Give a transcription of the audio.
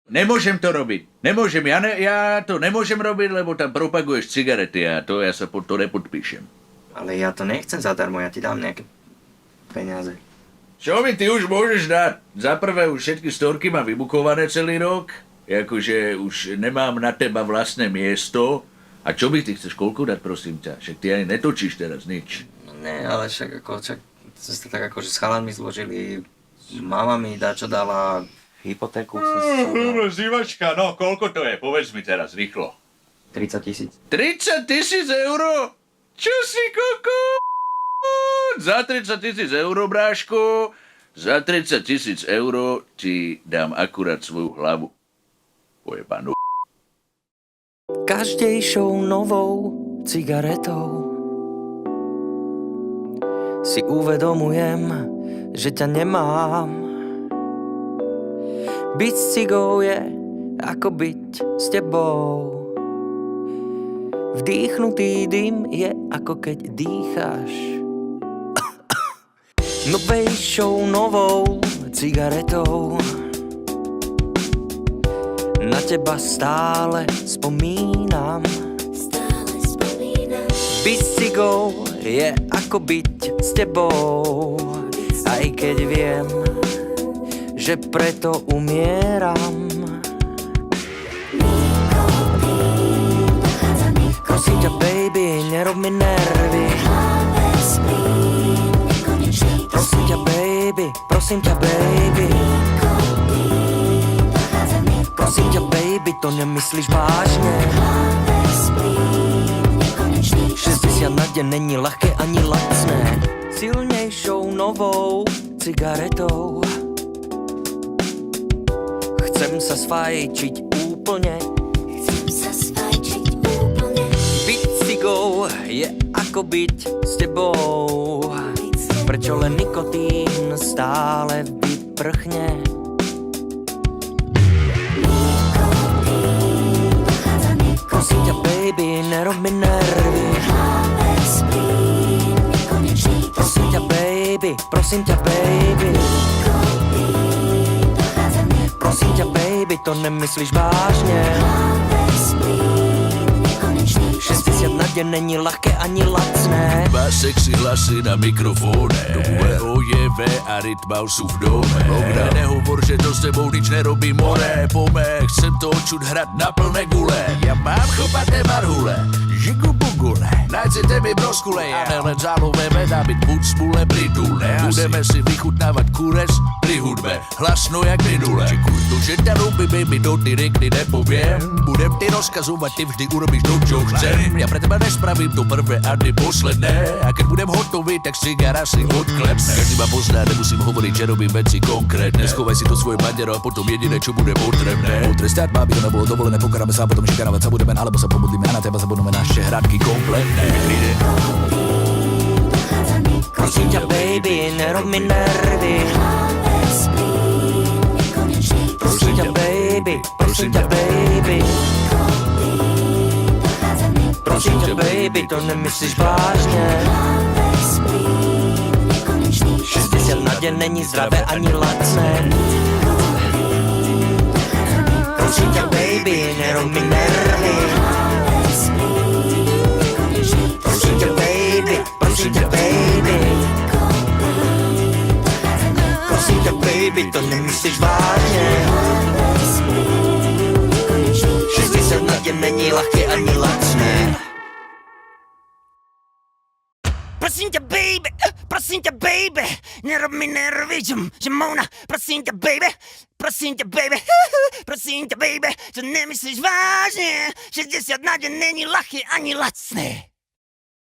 Nemôžem to robiť. Nemôžem. Ja to nemôžem robiť, lebo tam propaguješ cigarety a to ja sa pod to nepodpíšem. Ale ja to nechcem zadarmo, ja ti dám nejaké peniaze. Čo mi ty už môžeš dať? Za prvé už všetky storky mám vybukované celý rok. Akože už nemám na teba vlastné miesto. A čo by ty chceš koľko dať, prosím ťa? Však ty ani netočíš teraz nič. No ne, ale však sme sa tak akože s chalanmi zložili. Mama mi čo dala, hypotéku som si dal. Zivačka, no koľko to je? Povedz mi teraz, rýchlo. 30 000. 30 000 eur? Čo si koko? Za 30 000 eur, bráško, za 30 000 eur ti dám akurát svoju hlavu. Pojebanú. Každejšou novou cigaretou si uvedomujem, že ťa nemám. Byť s cigou je ako byť s tebou. Vdýchnutý dym je ako keď dýcháš. Novejšou novou cigaretou na teba stále spomínam. Byť s cigou je ako byť s tebou. Aj keď viem, že preto umieram. Prosím ťa, baby, nerob mi nervy. Prosím ťa, baby, prosím ťa, baby. Prosím ťa, baby, to nemyslíš vážne. 60 na deň není ľahké ani lacné. Silnejšou novou cigaretou chcem sa sfajčiť úplne. Byť s cigou je ako byť s tebou. Prečo len nikotín stále vyprchne? Prosím ťa, baby, nerob mi nervy. Prosím ťa, baby, prosím ťa, baby. Prosím ťa, baby, to nemyslíš vážne. 60 na deň není ľahké ani lacné. Dva sexy hlasy na mikrofóne, OJV a rytmal sú v dome. Dobre, nehovor, že to s tebou nič nerobí more. Pome, chcem to očuť hrať na plné gule. Ja mám chopaté marhule, žigu bugule. Najcete mi broskule, ja nelen záloveme dábyť buď spule pritulne. Budeme si vychutnávať kures pri hudbe, hlasno jak minule. To, že ťa robí, baby, to ty nikdy nepoviem. Budem ti rozkazovať, ty vždy urobíš to, čo chcem. Ja pre teba nespravím to prvé a ty posledné. A keď budem hotový, tak cigara si odklepne. Každý ma pozná, nemusím hovoriť, že robím veci konkrétne. Schovaj si to svoje bandero a potom jediné, čo bude potrebné. Potrestať má, aby to nebolo dovolené, pokaráme sa a potom šikanovať sa budeme, alebo sa pomodlíme a na teba zabudneme naše hradky kompletné. Prosím ťa, baby, nerob mi nervy. Prosím ťa, baby, prosím ťa, baby. Prosím ťa, baby, to nemyslíš vážne. 60 na deň není zdravé ani lacné. Prosím ťa, baby, nerob mi nervy. Prosím ťa, baby, prosím ťa, baby. Prosím ťa, baby, to nemyslíš vážne. 60 na deň není ľahké ani lacné. Prosím ťa, baby, nerob mi nervy, Jamona. Prosím ťa, baby, prosím ťa, baby, prosím ťa, baby, to nemyslíš vážne. 60 na deň není ľahké ani lacné.